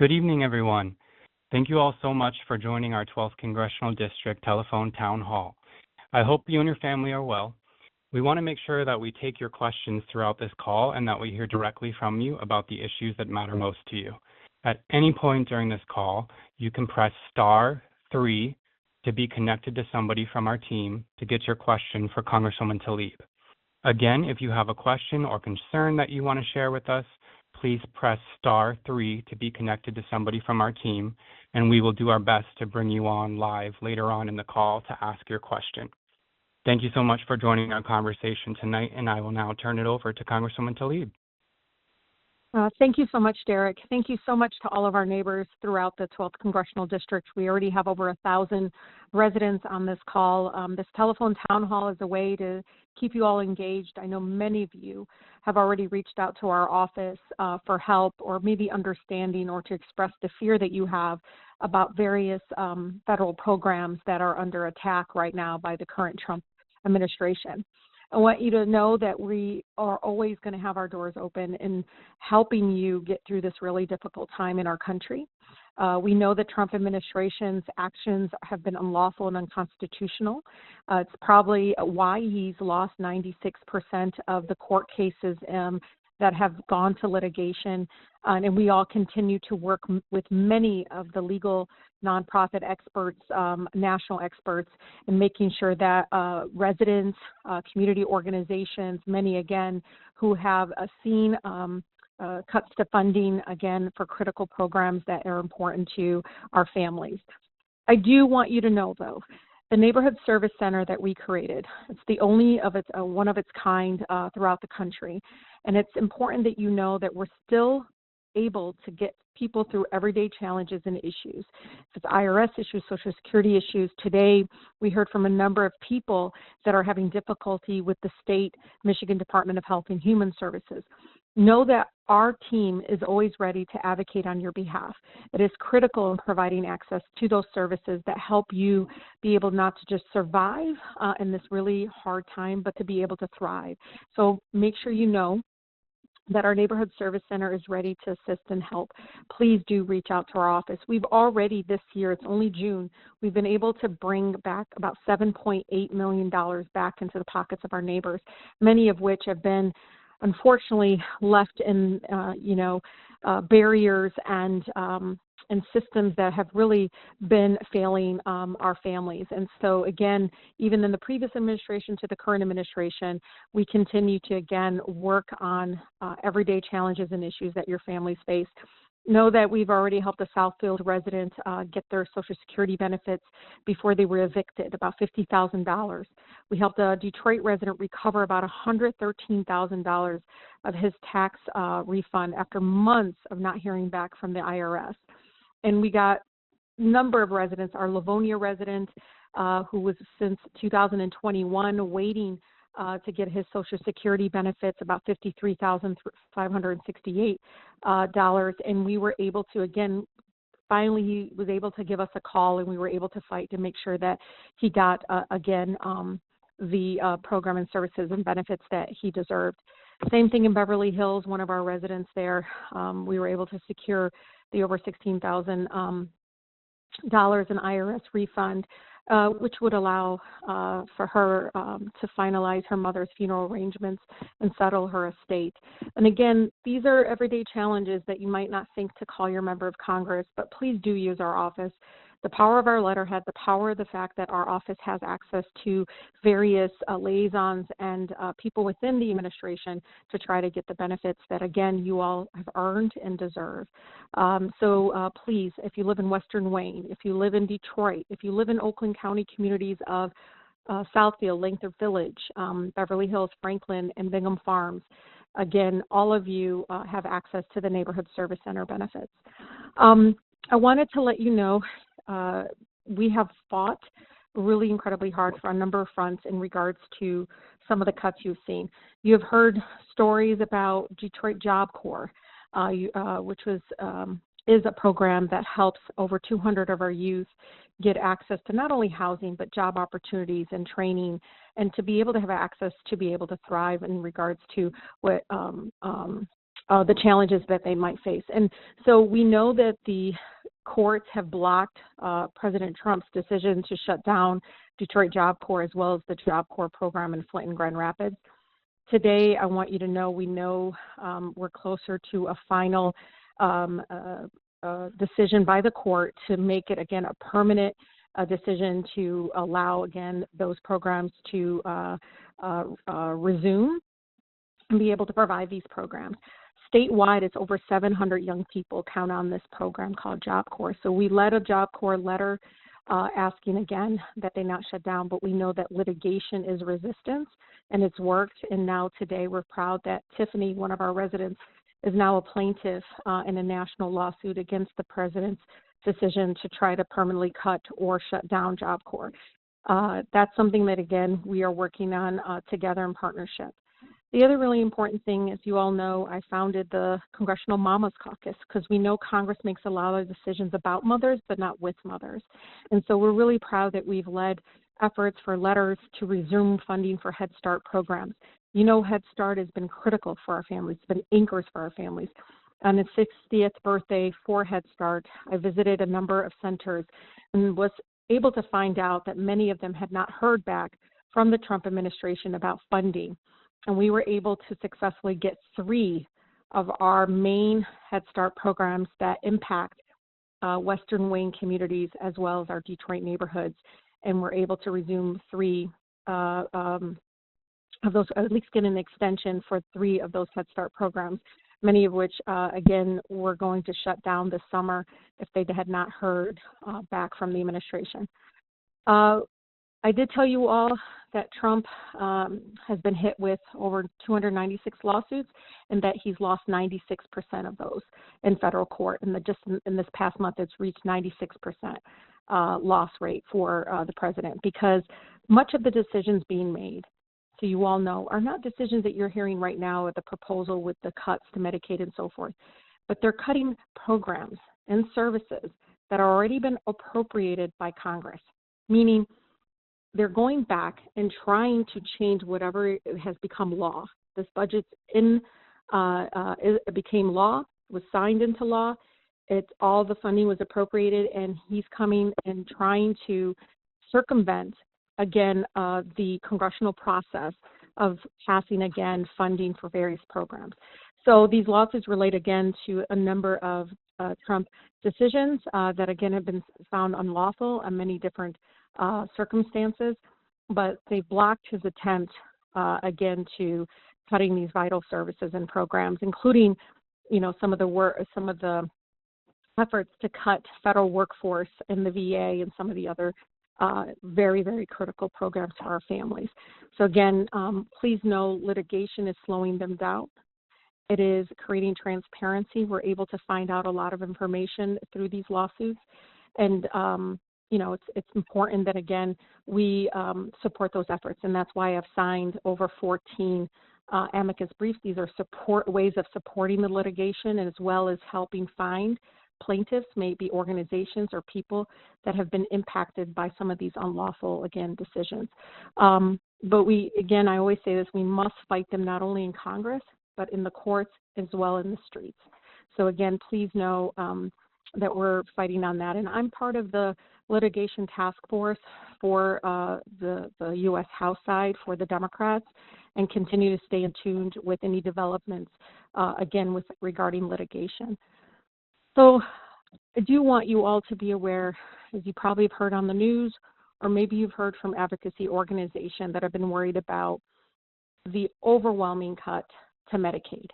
Good evening, everyone. Thank you all so much for joining our 12th Congressional District Telephone Town Hall. I hope you and your family are well. We want to make sure that we take your questions throughout this call and that we hear directly from you about the issues that matter most to you. At any point during this call, you can press *3 to be connected to somebody from our team to get your question for Congresswoman Tlaib. Again, if you have a question or concern that you want to share with us, please press *3 to be connected to somebody from our team, and we will do our best to bring you on live later on in the call to ask your question. Thank you so much for joining our conversation tonight, and I will now turn it over to Congresswoman Tlaib. Thank you so much, Derek. Thank you so much to all of our neighbors throughout the 12th Congressional District. We already have over 1,000 residents on this call. This telephone town hall is a way to keep you all engaged. I know many of you have already reached out to our office for help or maybe understanding or to express the fear that you have about various federal programs that are under attack right now by the current Trump administration. I want you to know that we are always going to have our doors open in helping you get through this really difficult time in our country. We know the Trump administration's actions have been unlawful and unconstitutional. It's probably why he's lost 96% of the court cases that have gone to litigation. And we all continue to work with many of the legal nonprofit experts, national experts, in making sure that residents, community organizations, many again, who have seen cuts to funding, again, for critical programs that are important to our families. I do want you to know, though, the Neighborhood Service Center that we created, it's the only of its one of its kind throughout the country. And it's important that you know that we're still able to get people through everyday challenges and issues. If it's IRS issues, Social Security issues, today we heard from a number of people that are having difficulty with the state Michigan Department of Health and Human Services. Know that our team is always ready to advocate on your behalf. It is critical in providing access to those services that help you be able not to just survive in this really hard time, but to be able to thrive. So make sure you know that our Neighborhood Service Center is ready to assist and help. Please do reach out to our office. We've already this year, it's only June, we've been able to bring back about $7.8 million back into the pockets of our neighbors, many of which have been unfortunately left in, barriers and systems that have really been failing our families. And so, again, even in the previous administration to the current administration, we continue to, again, work on everyday challenges and issues that your families face. Know that we've already helped a Southfield resident get their Social Security benefits before they were evicted, about $50,000. We helped a Detroit resident recover about $113,000 of his tax refund after months of not hearing back from the IRS. And we got a number of residents, our Livonia resident, who was since 2021 waiting to get his Social Security benefits, about $53,568. And we were able to, again, finally he was able to give us a call, and we were able to fight to make sure that he got, the program and services and benefits that he deserved. Same thing in Beverly Hills, one of our residents there, we were able to secure the over $16,000 in IRS refund, which would allow for her to finalize her mother's funeral arrangements and settle her estate. And again, these are everyday challenges that you might not think to call your member of Congress, but please do use our office. The power of our letterhead, the power of the fact that our office has access to various liaisons and people within the administration to try to get the benefits that, again, you all have earned and deserve. So please, if you live in Western Wayne, if you live in Detroit, if you live in Oakland County communities of Southfield, Lathrop Village, Beverly Hills, Franklin, and Bingham Farms, again, all of you have access to the Neighborhood Service Center benefits. I wanted to let you know we have fought really incredibly hard for a number of fronts in regards to some of the cuts you've seen. You have heard stories about Detroit Job Corps, which is a program that helps over 200 of our youth get access to not only housing, but job opportunities and training, and to be able to have access to be able to thrive in regards to what the challenges that they might face. And so we know that the courts have blocked President Trump's decision to shut down Detroit Job Corps as well as the Job Corps program in Flint and Grand Rapids. Today, I want you to know we know we're closer to a final decision by the court to make it, again, a permanent decision to allow, again, those programs to resume and be able to provide these programs. Statewide, it's over 700 young people count on this program called Job Corps. So we led a Job Corps letter asking again that they not shut down, but we know that litigation is resistance and it's worked. And now today we're proud that Tiffany, one of our residents, is now a plaintiff in a national lawsuit against the president's decision to try to permanently cut or shut down Job Corps. That's something that, again, we are working on together in partnership. The other really important thing, as you all know, I founded the Congressional Mamas Caucus because we know Congress makes a lot of decisions about mothers, but not with mothers. And so we're really proud that we've led efforts for letters to resume funding for Head Start programs. You know, Head Start has been critical for our families. It's been anchors for our families. On its 60th birthday for Head Start, I visited a number of centers and was able to find out that many of them had not heard back from the Trump administration about funding. And we were able to successfully get 3 of our main Head Start programs that impact Western Wayne communities as well as our Detroit neighborhoods. And we're able to resume 3 of those, at least get an extension for 3 of those Head Start programs, many of which, again, were going to shut down this summer if they had not heard back from the administration. I did tell you all that Trump has been hit with over 296 lawsuits and that he's lost 96% of those in federal court. And just in this past month, it's reached 96% loss rate for the president because much of the decisions being made, so you all know, are not decisions that you're hearing right now with the proposal with the cuts to Medicaid and so forth, but they're cutting programs and services that are already been appropriated by Congress, meaning they're going back and trying to change whatever has become law. This budget's it became law, was signed into law. All the funding was appropriated, and he's coming and trying to circumvent, again, the congressional process of passing, again, funding for various programs. So these lawsuits relate, again, to a number of Trump decisions that, again, have been found unlawful in many different circumstances, but they blocked his attempt, again, to cutting these vital services and programs, including, some of the efforts to cut federal workforce in the VA and some of the other very, very critical programs for our families. So again, please know litigation is slowing them down. It is creating transparency. We're able to find out a lot of information through these lawsuits, and it's important that, again, we support those efforts, and that's why I've signed over 14 amicus briefs. These are ways of supporting the litigation as well as helping find plaintiffs, maybe organizations or people that have been impacted by some of these unlawful, again, decisions. But I always say this, we must fight them not only in Congress, but in the courts as well in the streets. So again, please know that we're fighting on that. And I'm part of the litigation task force for the U.S. House side for the Democrats and continue to stay in tune with any developments, again, regarding litigation. So I do want you all to be aware, as you probably have heard on the news, or maybe you've heard from advocacy organizations that have been worried about the overwhelming cut to Medicaid.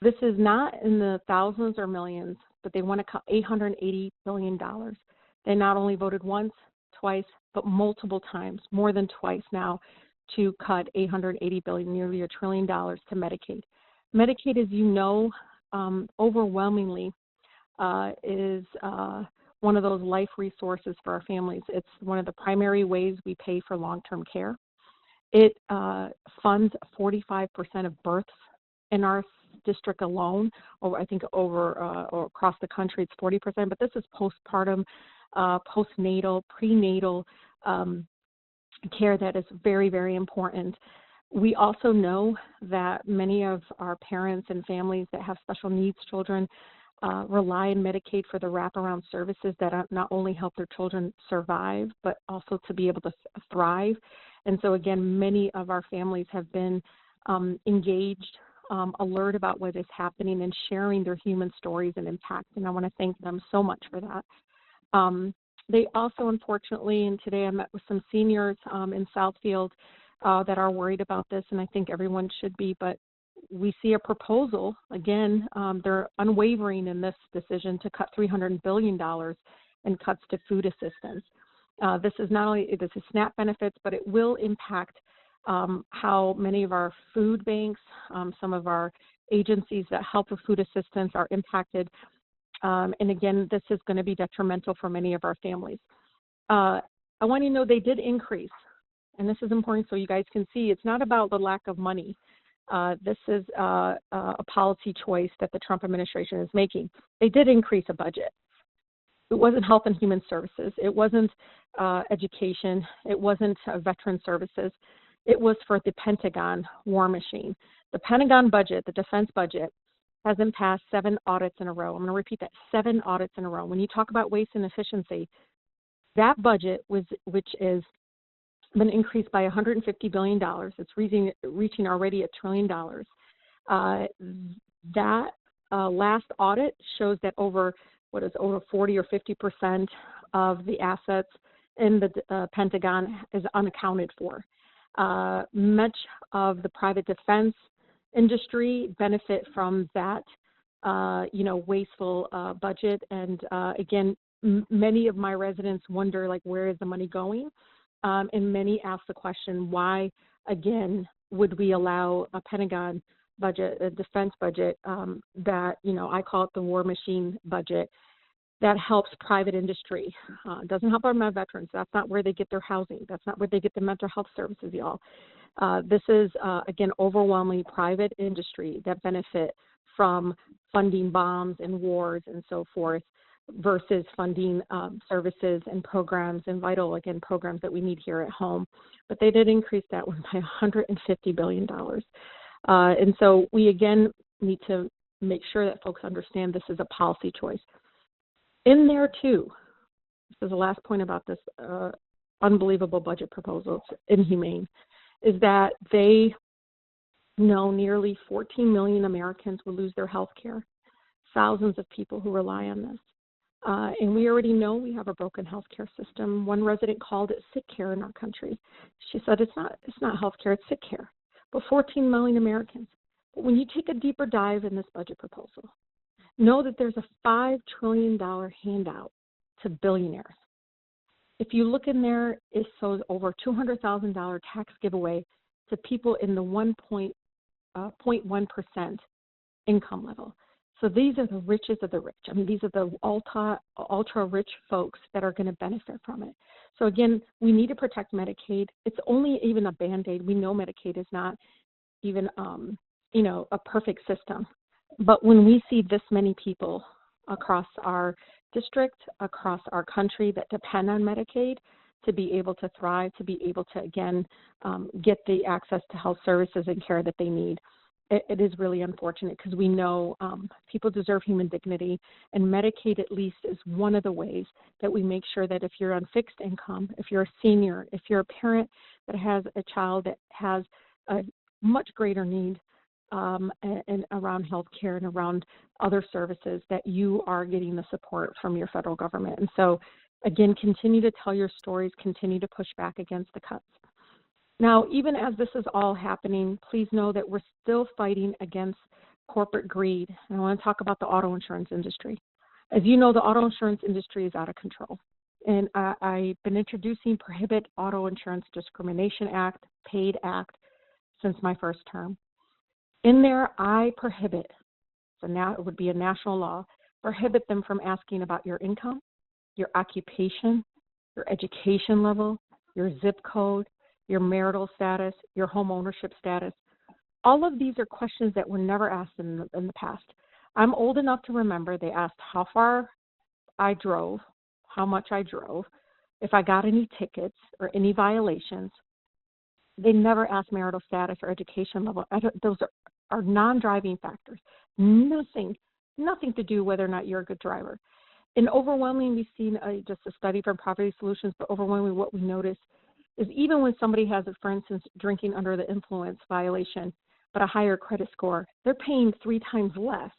This is not in the thousands or millions, but they want to cut $880 billion. They not only voted once, twice, but multiple times, more than twice now, to cut $880 billion, nearly $1 trillion to Medicaid. Medicaid, as you know, overwhelmingly is one of those life resources for our families. It's one of the primary ways we pay for long-term care. It funds 45% of births in our district alone, or I think or across the country it's 40%, but this is postpartum, postnatal, prenatal care that is very, very important. We also know that many of our parents and families that have special needs children rely on Medicaid for the wraparound services that not only help their children survive, but also to be able to thrive. And so, again, many of our families have been engaged, alert about what is happening, and sharing their human stories and impact. And I want to thank them so much for that. They also, unfortunately, and today I met with some seniors in Southfield that are worried about this, and I think everyone should be, but we see a proposal, again, they're unwavering in this decision to cut $300 billion in cuts to food assistance. This is SNAP benefits, but it will impact how many of our food banks, some of our agencies that help with food assistance are impacted. And again, this is going to be detrimental for many of our families. I want you to know they did increase, and this is important so you guys can see it's not about the lack of money. This is a policy choice that the Trump administration is making. They did increase a budget. It wasn't health and human services. It wasn't education. It wasn't veteran services. It was for the Pentagon war machine. The Pentagon budget, the defense budget, hasn't passed 7 audits in a row. I'm going to repeat that, 7 audits in a row. When you talk about waste and efficiency, that budget, which is been increased by $150 billion, it's reaching already $1 trillion. That last audit shows that over 40 or 50% of the assets in the Pentagon is unaccounted for. Much of the private defense industry benefit from that, wasteful budget. And again, many of my residents wonder, like, where is the money going? And many ask the question, why, again, would we allow a Pentagon budget, a defense budget that, I call it the war machine budget, that helps private industry. Doesn't help our veterans. That's not where they get their housing. That's not where they get the mental health services, y'all. This is, again, overwhelmingly private industry that benefit from funding bombs and wars and so forth versus funding services and programs and vital, again, programs that we need here at home. But they did increase that one by $150 billion. And so we, again, need to make sure that folks understand this is a policy choice. In there, too, this is the last point about this unbelievable budget proposal, it's inhumane, is that they know nearly 14 million Americans will lose their health care, thousands of people who rely on this. And we already know we have a broken healthcare system. One resident called it sick care in our country. She said it's not healthcare, it's sick care. But 14 million Americans. But when you take a deeper dive in this budget proposal, know that there's a $5 trillion handout to billionaires. If you look in there, it shows over $200,000 tax giveaway to people in the 0.1% income level. So these are the richest of the rich. I mean, these are the ultra rich folks that are going to benefit from it. So again, we need to protect Medicaid. It's only even a Band-Aid. We know Medicaid is not even, a perfect system. But when we see this many people across our district, across our country that depend on Medicaid to be able to thrive, to be able to, again, get the access to health services and care that they need, it is really unfortunate because we know people deserve human dignity, and Medicaid at least is one of the ways that we make sure that if you're on fixed income, if you're a senior, if you're a parent that has a child that has a much greater need and around health care and around other services, that you are getting the support from your federal government. And so, again, continue to tell your stories, continue to push back against the cuts. Now, even as this is all happening, please know that we're still fighting against corporate greed. And I want to talk about the auto insurance industry. As you know, the auto insurance industry is out of control. And I've been introducing Prohibit Auto Insurance Discrimination Act, PAID Act, since my first term. In there, I prohibit, so now it would be a national law, prohibit them from asking about your income, your occupation, your education level, your zip code, your marital status, your home ownership status. All of these are questions that were never asked in the past. I'm old enough to remember they asked how far I drove, how much I drove, if I got any tickets or any violations. They never ask marital status or education level. Those are non-driving factors. Nothing to do whether or not you're a good driver. And overwhelmingly, we've seen just a study from Poverty Solutions, but overwhelmingly what we notice is even when somebody has, for instance, drinking under the influence violation, but a higher credit score, they're paying 3 times less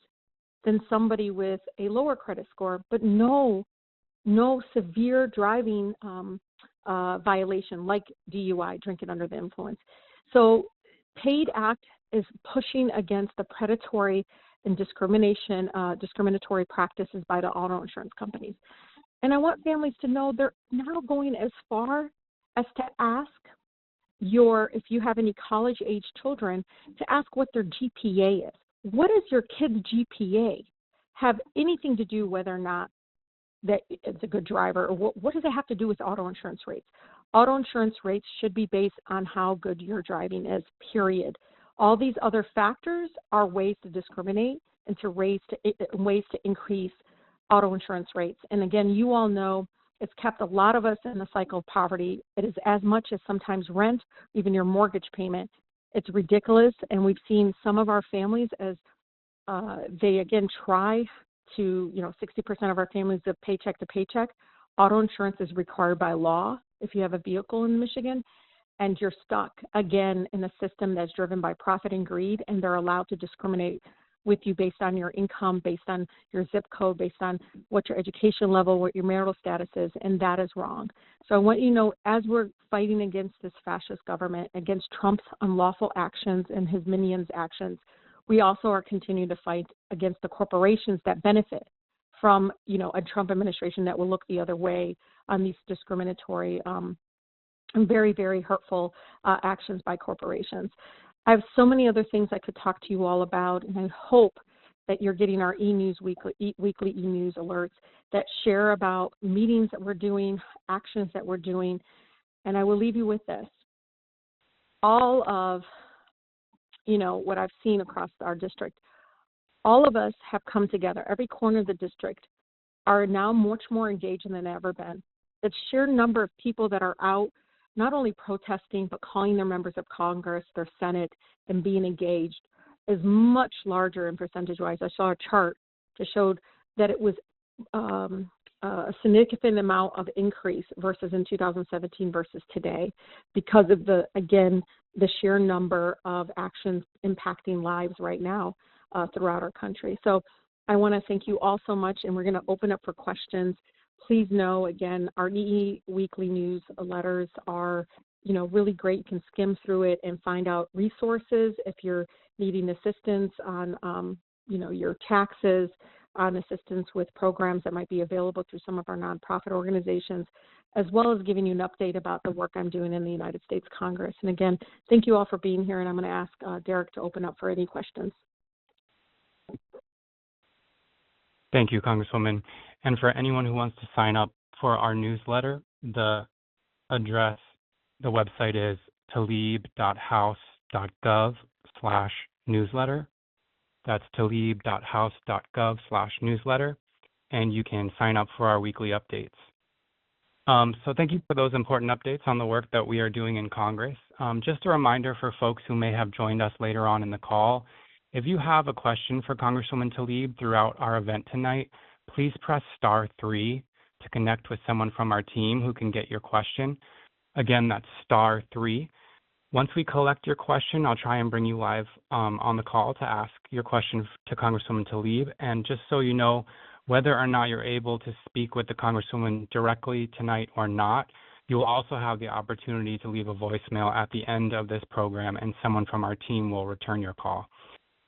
than somebody with a lower credit score, but no severe driving violation like DUI, drinking under the influence. So PAID Act is pushing against the predatory and discriminatory practices by the auto insurance companies. And I want families to know they're now going as far as to ask if you have any college-age children, to ask what their GPA is. What is your kid's GPA? Have anything to do whether or not that it's a good driver, or what does it have to do with auto insurance rates? Auto insurance rates should be based on how good your driving is, period. All these other factors are ways to discriminate and ways to increase auto insurance rates. And again, you all know it's kept a lot of us in the cycle of poverty. It is as much as sometimes rent, even your mortgage payment. It's ridiculous, and we've seen some of our families as they again try to, 60% of our families live paycheck to paycheck. Auto insurance is required by law if you have a vehicle in Michigan, and you're stuck again in a system that's driven by profit and greed, and they're allowed to discriminate with you based on your income, based on your zip code, based on what your education level, what your marital status is, and that is wrong. So I want you to know, as we're fighting against this fascist government, against Trump's unlawful actions and his minions' actions, we also are continuing to fight against the corporations that benefit from, a Trump administration that will look the other way on these discriminatory and very, very hurtful actions by corporations. I have so many other things I could talk to you all about, and I hope that you're getting our e-news weekly e-news alerts that share about meetings that we're doing, actions that we're doing, and I will leave you with this. All of, what I've seen across our district, all of us have come together. Every corner of the district are now much more engaged than they've ever been. The sheer number of people that are out not only protesting, but calling their members of Congress, their Senate, and being engaged is much larger in percentage-wise. I saw a chart that showed that it was a significant amount of increase versus in 2017 versus today because of the sheer number of actions impacting lives right now throughout our country. So I want to thank you all so much, and we're going to open up for questions. Please know, again, our EE weekly newsletters are, really great. You can skim through it and find out resources if you're needing assistance on, your taxes, on assistance with programs that might be available through some of our nonprofit organizations, as well as giving you an update about the work I'm doing in the United States Congress. And again, thank you all for being here, and I'm going to ask Derek to open up for any questions. Thank you, Congresswoman. And for anyone who wants to sign up for our newsletter, the website is tlaib.house.gov/newsletter. That's tlaib.house.gov/newsletter, and you can sign up for our weekly updates. So thank you for those important updates on the work that we are doing in Congress. Just a reminder for folks who may have joined us later on in the call, if you have a question for Congresswoman Tlaib throughout our event tonight, please press *3 to connect with someone from our team who can get your question. Again, that's *3. Once we collect your question, I'll try and bring you live on the call to ask your question to Congresswoman Tlaib. And just so you know, whether or not you're able to speak with the Congresswoman directly tonight or not, you will also have the opportunity to leave a voicemail at the end of this program, and someone from our team will return your call.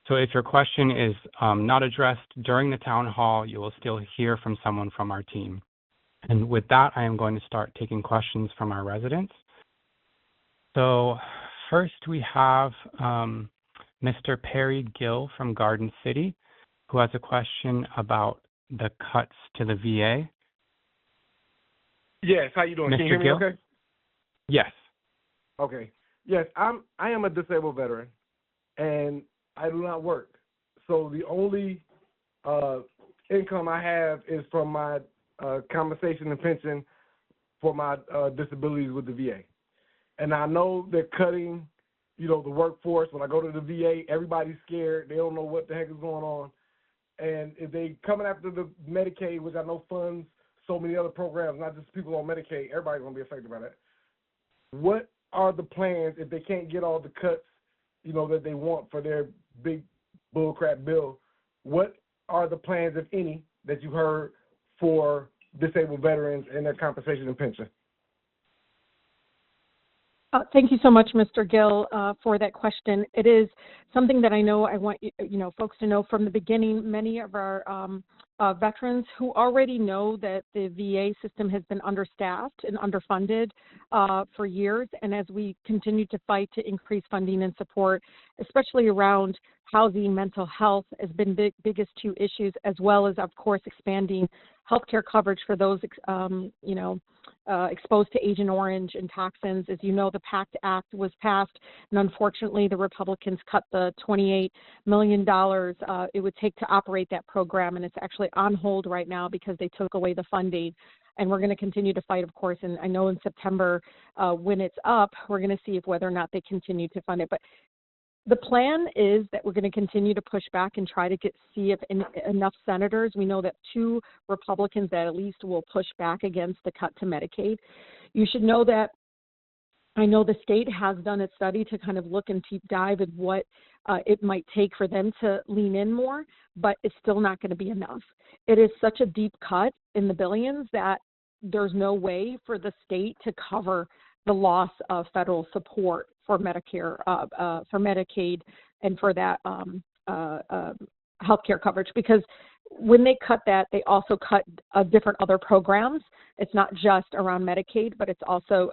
So if your question is not addressed during the town hall, you will still hear from someone from our team. And with that, I am going to start taking questions from our residents. So first we have Mr. Perry Gill from Garden City, who has a question about the cuts to the VA. Yes, how you doing? Mr. Can you hear me Gill? okay? Yes. Okay. Yes, I am a disabled veteran, and I do not work. So the only income I have is from my compensation and pension for my disabilities with the VA. And I know they're cutting, the workforce. When I go to the VA, everybody's scared. They don't know what the heck is going on. And if they coming after the Medicaid, which I know funds so many other programs, not just people on Medicaid, everybody's going to be affected by that. What are the plans if they can't get all the cuts, that they want for their big bullcrap bill? What are the plans, if any, that you heard for disabled veterans and their compensation and pension? Thank you so much, Mr. Gill, for that question. It is something that I know I want folks to know from the beginning. Many of our veterans who already know that the VA system has been understaffed and underfunded for years, and as we continue to fight to increase funding and support, especially around housing, mental health has been biggest two issues, as well as, of course, expanding healthcare coverage for those exposed to Agent Orange and toxins. As you know, the PACT Act was passed, and unfortunately, the Republicans cut the $28 million it would take to operate that program, and it's actually on hold right now because they took away the funding. And we're going to continue to fight, of course, and I know in September, when it's up, we're going to see whether or not they continue to fund it. But the plan is that we're going to continue to push back and try to see if enough senators, we know that 2 Republicans that at least will push back against the cut to Medicaid. You should know that I know the state has done a study to kind of look and deep dive at what it might take for them to lean in more, but it's still not going to be enough. It is such a deep cut in the billions that there's no way for the state to cover the loss of federal support for Medicare, for Medicaid, and for that health care coverage. Because when they cut that, they also cut different other programs. It's not just around Medicaid, but it's also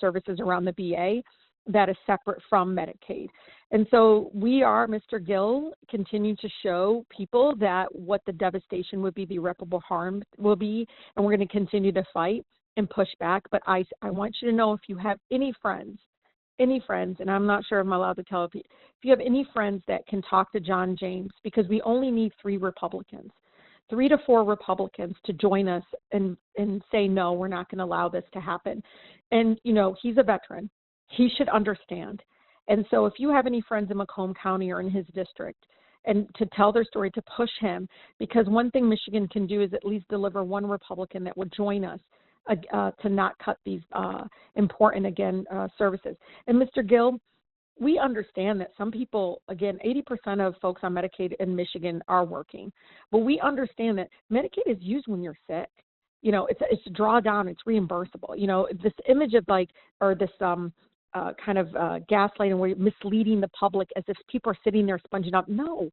services around the VA that is separate from Medicaid. And so we are, Mr. Gill, continue to show people that what the devastation would be, the irreparable harm will be, and we're going to continue to fight and push back. But I want you to know, if you have any friends, and I'm not sure if I'm allowed to tell, if you have any friends that can talk to John James, because we only need 3 Republicans, 3 to 4 Republicans to join us and say, no, we're not going to allow this to happen. And, he's a veteran. He should understand. And so if you have any friends in Macomb County or in his district, and to tell their story, to push him, because one thing Michigan can do is at least deliver 1 Republican that would join us to not cut these important, services. And Mr. Gill, we understand that some people, 80% of folks on Medicaid in Michigan are working, but we understand that Medicaid is used when you're sick. It's a drawdown, it's reimbursable. This image of this kind of gaslighting where you're misleading the public as if people are sitting there sponging up. No.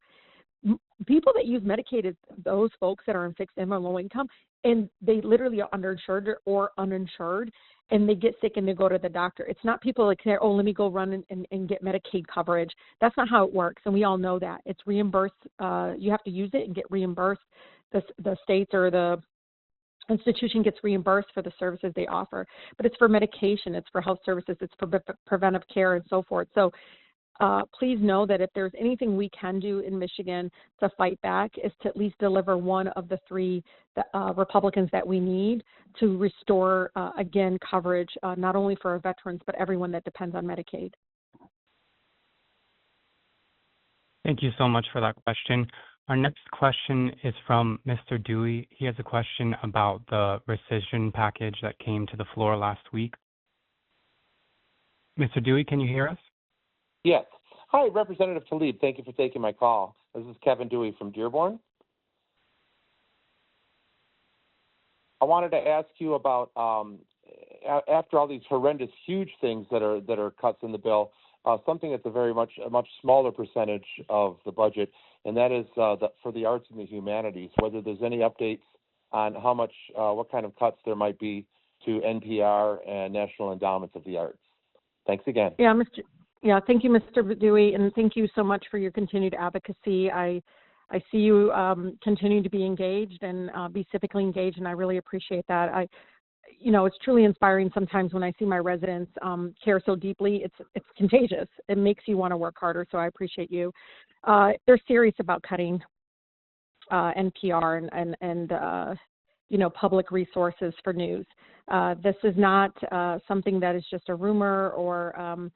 People that use Medicaid is those folks that are in fixed income or low income, and they literally are underinsured or uninsured, and they get sick and they go to the doctor. It's not people like, oh, let me go run and get Medicaid coverage. That's not how it works, and we all know that. It's reimbursed. You have to use it and get reimbursed. The states or the institution gets reimbursed for the services they offer, but it's for medication, it's for health services, it's for preventive care and so forth. So please know that if there's anything we can do in Michigan to fight back, is to at least deliver 1 of the 3 Republicans that we need to restore, coverage, not only for our veterans, but everyone that depends on Medicaid. Thank you so much for that question. Our next question is from Mr. Dewey. He has a question about the rescission package that came to the floor last week. Mr. Dewey, can you hear us? Yes. Hi, Representative Tlaib. Thank you for taking my call. This is Kevin Dewey from Dearborn. I wanted to ask you about, after all these horrendous, huge things that are cuts in the bill, something that's a much smaller percentage of the budget, and that is for the arts and the humanities, whether there's any updates on how much, what kind of cuts there might be to NPR and National Endowments of the Arts. Thanks again. Thank you, Mr. Dewey, and thank you so much for your continued advocacy. I see you continue to be engaged and be civically engaged, and I really appreciate that. It's truly inspiring sometimes when I see my residents care so deeply. It's contagious. It makes you want to work harder, so I appreciate you. They're serious about cutting NPR and public resources for news. This is not something that is just a rumor or,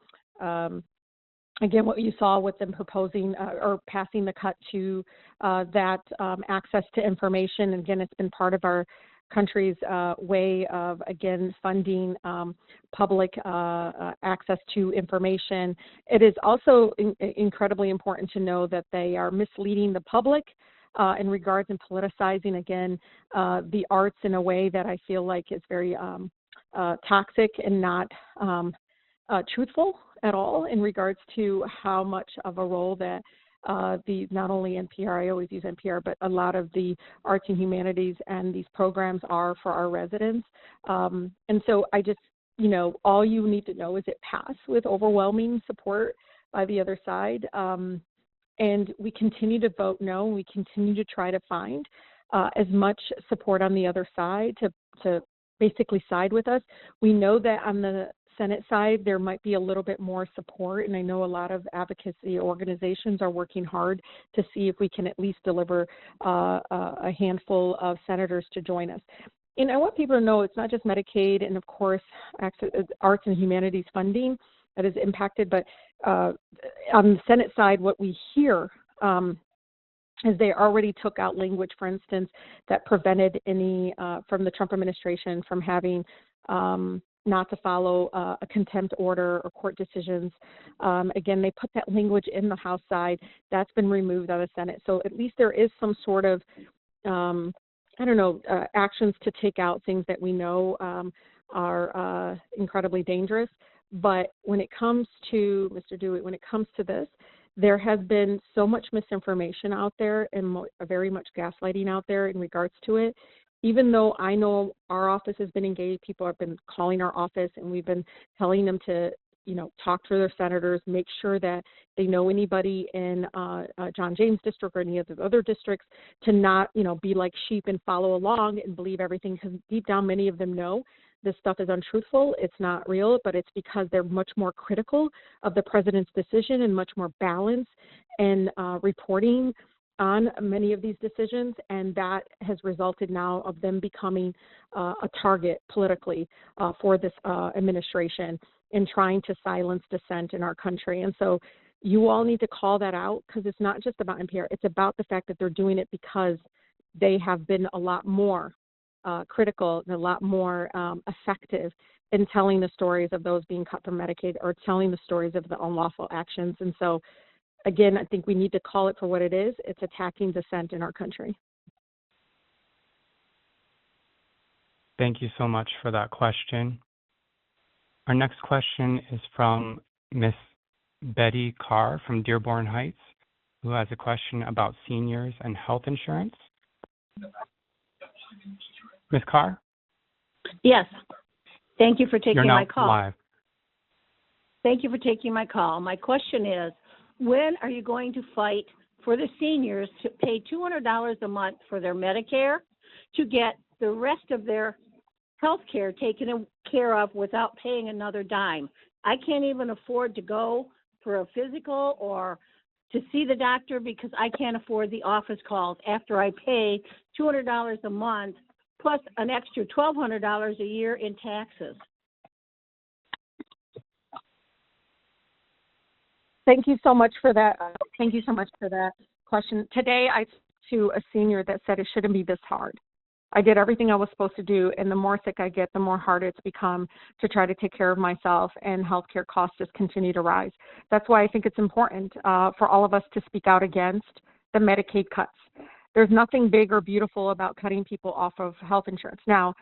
again, what you saw with them proposing or passing the cut to that access to information. Again, it's been part of our country's way of, again, funding public access to information. It is also incredibly important to know that they are misleading the public in regards and politicizing, again, the arts in a way that I feel like is very toxic and not truthful at all in regards to how much of a role that not only NPR, I always use NPR, but a lot of the arts and humanities and these programs are for our residents. And so I just, all you need to know is it passed with overwhelming support by the other side. And we continue to vote no. We continue to try to find as much support on the other side to basically side with us. We know that on the Senate side, there might be a little bit more support, and I know a lot of advocacy organizations are working hard to see if we can at least deliver a handful of senators to join us. And I want people to know it's not just Medicaid and, of course, arts and humanities funding that is impacted, but on the Senate side, what we hear is they already took out language, for instance, that prevented any from the Trump administration from having not to follow a contempt order or court decisions. Again, they put that language in the House side. That's been removed out of the Senate. So at least there is some sort of, actions to take out things that we know are incredibly dangerous. But when it comes to, Mr. Dewitt, when it comes to this, there has been so much misinformation out there and very much gaslighting out there in regards to it. Even though I know our office has been engaged, people have been calling our office and we've been telling them to, talk to their senators, make sure that they know anybody in John James district or any of the other districts to not, be like sheep and follow along and believe everything, because deep down many of them know this stuff is untruthful. It's not real, but it's because they're much more critical of the president's decision and much more balanced and reporting on many of these decisions, and that has resulted now of them becoming a target politically for this administration in trying to silence dissent in our country. And so you all need to call that out, because it's not just about NPR. It's about the fact that they're doing it because they have been a lot more critical and a lot more effective in telling the stories of those being cut from Medicaid or telling the stories of the unlawful actions. And so again, I think we need to call it for what it is. It's attacking dissent in our country. Thank you so much for that question. Our next question is from Miss Betty Carr from Dearborn Heights, who has a question about seniors and health insurance. Ms. Carr? Yes. Thank you for taking my call. You're now live. Thank you for taking my call. My question is, when are you going to fight for the seniors to pay $200 a month for their Medicare to get the rest of their health care taken care of without paying another dime? I can't even afford to go for a physical or to see the doctor because I can't afford the office calls after I pay $200 a month plus an extra $1,200 a year in taxes. Thank you so much for that. Thank you so much for that question. Today, I spoke to a senior that said it shouldn't be this hard. I did everything I was supposed to do, and the more sick I get, the more hard it's become to try to take care of myself, and healthcare costs just continue to rise. That's why I think it's important for all of us to speak out against the Medicaid cuts. There's nothing big or beautiful about cutting people off of health insurance. Now,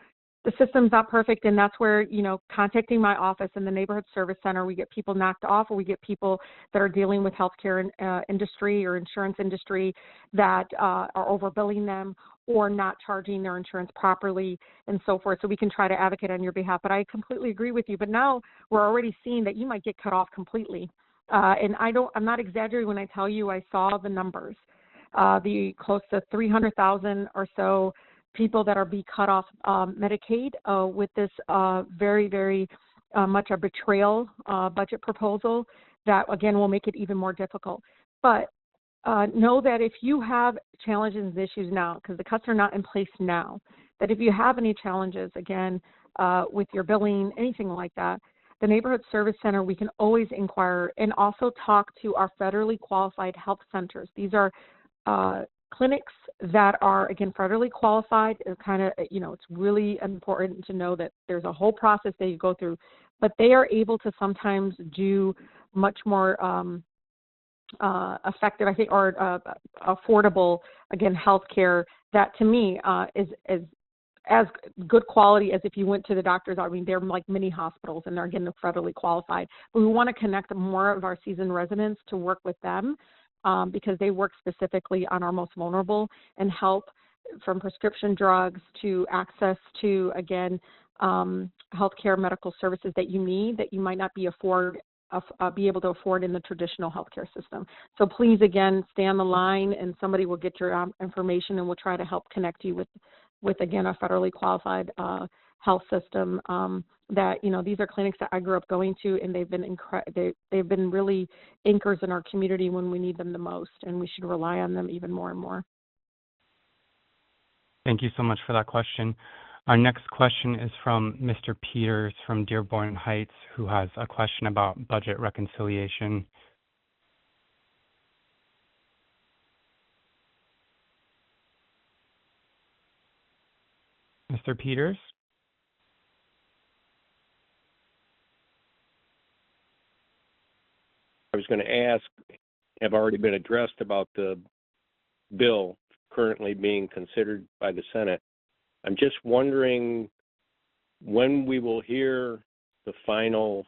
the system's not perfect, and that's where, contacting my office in the neighborhood service center, we get people knocked off, or we get people that are dealing with healthcare industry or insurance industry that are overbilling them or not charging their insurance properly and so forth. So we can try to advocate on your behalf. But I completely agree with you. But now we're already seeing that you might get cut off completely. And I'm not exaggerating when I tell you I saw the numbers. The close to 300,000 or so people that are being cut off Medicaid with this very, very much a betrayal budget proposal that, again, will make it even more difficult. But know that if you have challenges and issues now, because the cuts are not in place now, that if you have any challenges, again, with your billing, anything like that, the Neighborhood Service Center, we can always inquire and also talk to our federally qualified health centers. These are clinics that are, again, federally qualified. It's kind of, it's really important to know that there's a whole process that you go through, but they are able to sometimes do much more effective, I think, or affordable, again, healthcare that to me is as good quality as if you went to the doctor's. I mean, they're like mini hospitals and they're, again, federally qualified. But we want to connect more of our seasoned residents to work with them because they work specifically on our most vulnerable and help from prescription drugs to access to, again, healthcare medical services that you need that you might not be able to afford in the traditional healthcare system. So please, again, stay on the line and somebody will get your information and we'll try to help connect you with again, a federally qualified health system that, these are clinics that I grew up going to, and they've been they've been really anchors in our community when we need them the most, and we should rely on them even more and more. Thank you so much for that question. Our next question is from Mr. Peters from Dearborn Heights, who has a question about budget reconciliation. Mr. Peters? I was going to ask, have already been addressed about the bill currently being considered by the Senate. I'm just wondering when we will hear the final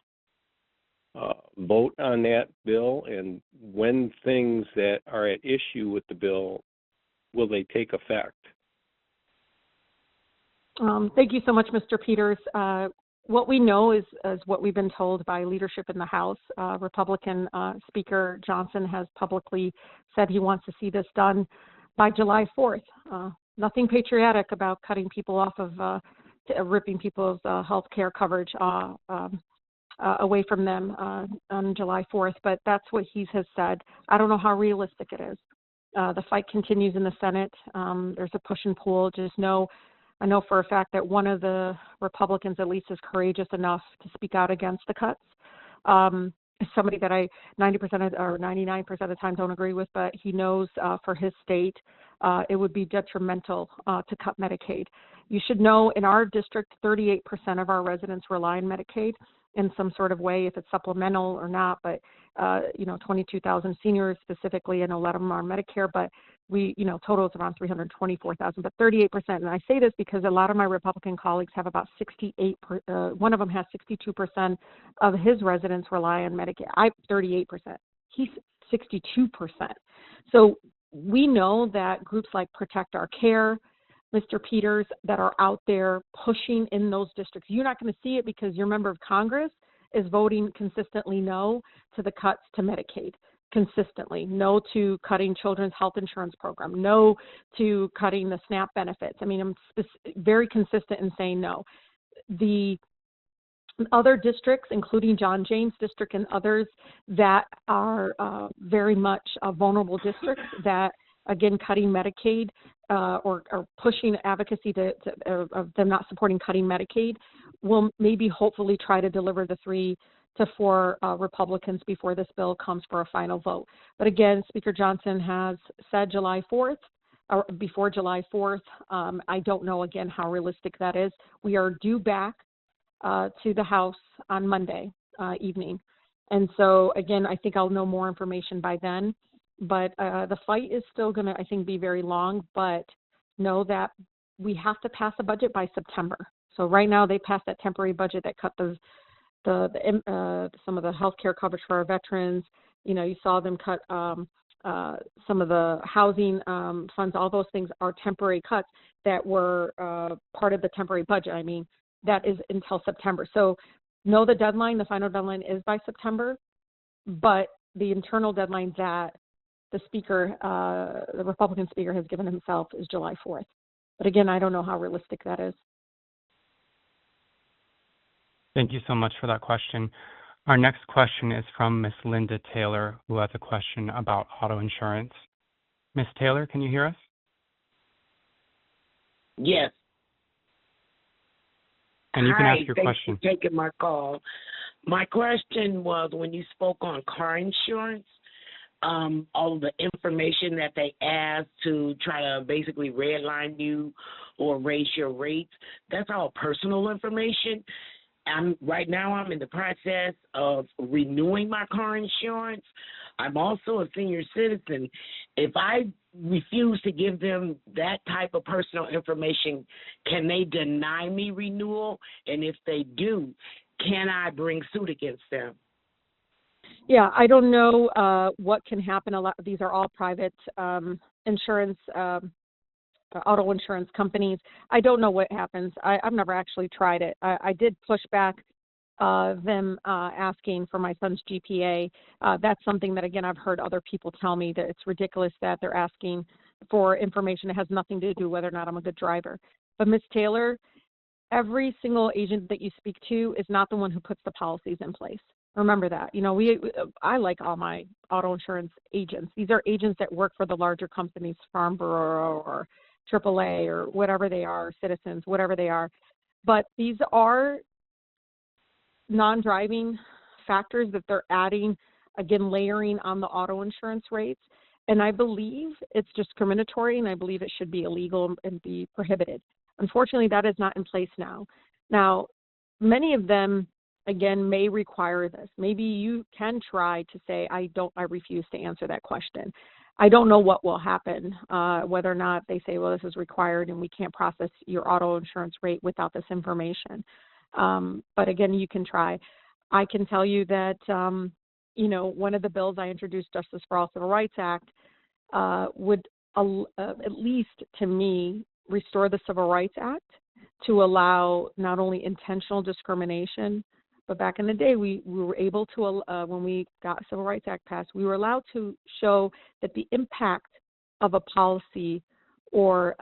vote on that bill, and when things that are at issue with the bill, will they take effect? Thank you so much, Mr. Peters. What we know is what we've been told by leadership in the House. Republican Speaker Johnson has publicly said he wants to see this done by July 4th. Nothing patriotic about cutting people off of, ripping people's health care coverage away from them on July 4th, but that's what he has said. I don't know how realistic it is. The fight continues in the Senate. There's a push and pull. I know for a fact that one of the Republicans at least is courageous enough to speak out against the cuts. Somebody that I 90% or 99% of the time don't agree with, but he knows for his state it would be detrimental to cut Medicaid. You should know in our district, 38% of our residents rely on Medicaid in some sort of way, if it's supplemental or not, but 22,000 seniors specifically, I know a lot of them are Medicare, but we, total is around 324,000, but 38%. And I say this because a lot of my Republican colleagues have about one of them has 62% of his residents rely on Medicare. I'm 38%. He's 62%. So we know that groups like Protect Our Care, Mr. Peters, that are out there pushing in those districts. You're not going to see it because your member of Congress is voting consistently no to the cuts to Medicaid, consistently, no to cutting children's health insurance program, no to cutting the SNAP benefits. I mean, I'm very consistent in saying no. The other districts, including John James District and others that are very much vulnerable districts that, again, cutting Medicaid or pushing advocacy of them not supporting cutting Medicaid, will maybe hopefully try to deliver the 3 to 4 Republicans before this bill comes for a final vote. But again, Speaker Johnson has said July 4th, or before July 4th. I don't know, again, how realistic that is. We are due back to the House on Monday evening. And so, again, I think I'll know more information by then. But the fight is still going to, I think, be very long, but know that we have to pass a budget by September. So right now they passed that temporary budget that cut some of the health care coverage for our veterans. You saw them cut some of the housing funds. All those things are temporary cuts that were part of the temporary budget. I mean, that is until September. So know the deadline, the final deadline is by September, but the internal deadline that the Republican speaker has given himself is July 4th. But again, I don't know how realistic that is. Thank you so much for that question. Our next question is from Ms. Linda Taylor, who has a question about auto insurance. Ms. Taylor, can you hear us? Yes. And you can Hi, ask your thanks question. for taking my call. My question was when you spoke on car insurance, all the information that they asked to try to basically redline you or raise your rates, that's all personal information. Right now I'm in the process of renewing my car insurance. I'm also a senior citizen. If I refuse to give them that type of personal information, can they deny me renewal? And if they do, can I bring suit against them? Yeah, I don't know what can happen. These are all private insurance, auto insurance companies. I don't know what happens. I've never actually tried it. I did push back them asking for my son's GPA. That's something that, again, I've heard other people tell me that it's ridiculous that they're asking for information that has nothing to do with whether or not I'm a good driver. But Ms. Taylor, every single agent that you speak to is not the one who puts the policies in place. Remember that. You know, I like all my auto insurance agents. These are agents that work for the larger companies, Farm Bureau or AAA or whatever they are, Citizens, whatever they are. But these are non-driving factors that they're adding, again, layering on the auto insurance rates. And I believe it's discriminatory, and I believe it should be illegal and be prohibited. Unfortunately, that is not in place now. Now, many of them, again, may require this. Maybe you can try to say, I refuse to answer that question. I don't know what will happen, whether or not they say, well, this is required and we can't process your auto insurance rate without this information. But again, you can try. I can tell you that, one of the bills I introduced, Justice for All Civil Rights Act, would at least to me restore the Civil Rights Act to allow not only intentional discrimination, but back in the day, we were able to, when we got Civil Rights Act passed, we were allowed to show that the impact of a policy or,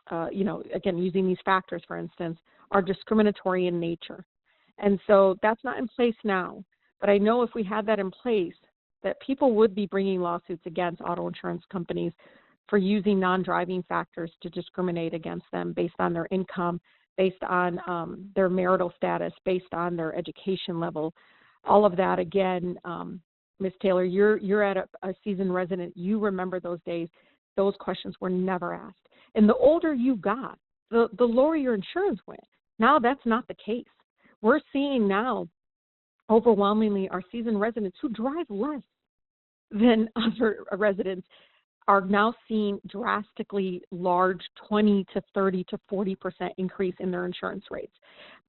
again, using these factors, for instance, are discriminatory in nature. And so that's not in place now. But I know if we had that in place, that people would be bringing lawsuits against auto insurance companies for using non-driving factors to discriminate against them based on their income, based on their marital status, based on their education level. All of that, again, Ms. Taylor, you're at a seasoned resident. You remember those days. Those questions were never asked. And the older you got, the lower your insurance went. Now that's not the case. We're seeing now, overwhelmingly, our seasoned residents who drive less than other residents are now seeing drastically large 20 to 30 to 40% increase in their insurance rates.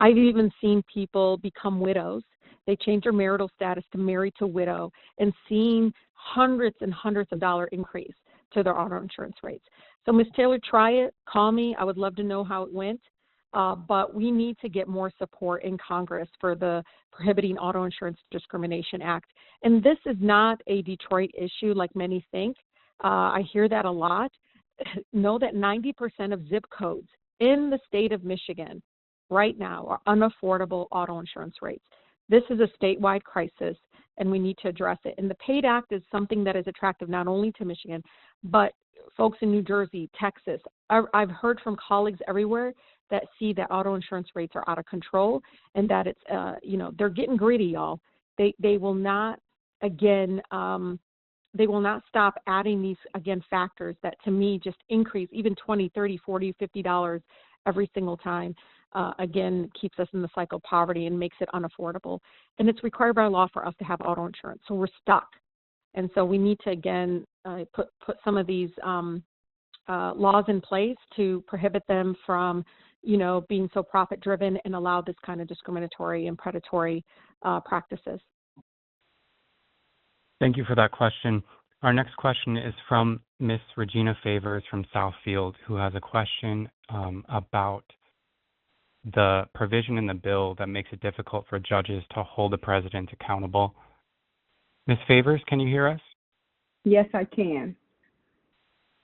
I've even seen people become widows. They change their marital status to married to widow and seeing hundreds and hundreds of dollar increase to their auto insurance rates. So Ms. Taylor, try it. Call me. I would love to know how it went. But we need to get more support in Congress for the Prohibiting Auto Insurance Discrimination Act. And this is not a Detroit issue like many think. I hear that a lot. Know that 90% of zip codes in the state of Michigan right now are unaffordable auto insurance rates. This is a statewide crisis, and we need to address it. And the PAID Act is something that is attractive not only to Michigan, but folks in New Jersey, Texas. I've heard from colleagues everywhere that see that auto insurance rates are out of control and that it's, they're getting greedy, y'all. They will not, again, they will not stop adding these, again, factors that to me just increase even $20, $30, $40, $50 every single time. Again, keeps us in the cycle of poverty and makes it unaffordable. And it's required by law for us to have auto insurance. So we're stuck. And so we need to, again, put some of these laws in place to prohibit them from, being so profit-driven and allow this kind of discriminatory and predatory practices. Thank you for that question. Our next question is from Ms. Regina Favors from Southfield, who has a question about the provision in the bill that makes it difficult for judges to hold the president accountable. Ms. Favors, can you hear us? Yes, I can.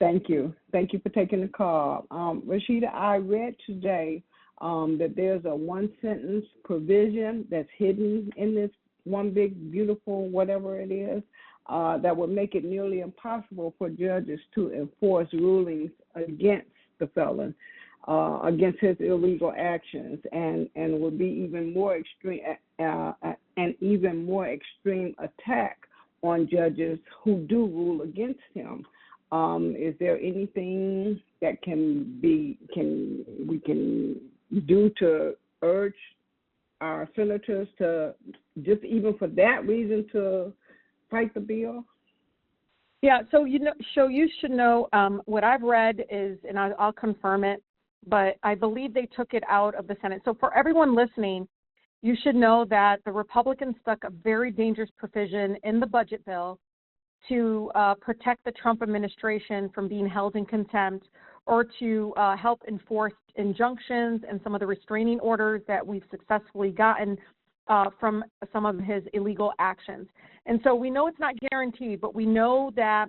Thank you. Thank you for taking the call. Rashida, I read today that there's a one-sentence provision that's hidden in this one big, beautiful, whatever it is, that would make it nearly impossible for judges to enforce rulings against the felon, against his illegal actions, and would be even more extreme, an even more extreme attack on judges who do rule against him. Is there anything that we can do to urge our senators to, just even for that reason, to fight the bill? Yeah, so you should know, what I've read is, and I'll confirm it, but I believe they took it out of the Senate. So for everyone listening, you should know that the Republicans stuck a very dangerous provision in the budget bill to protect the Trump administration from being held in contempt, or to help enforce injunctions and some of the restraining orders that we've successfully gotten from some of his illegal actions. And so we know it's not guaranteed, but we know that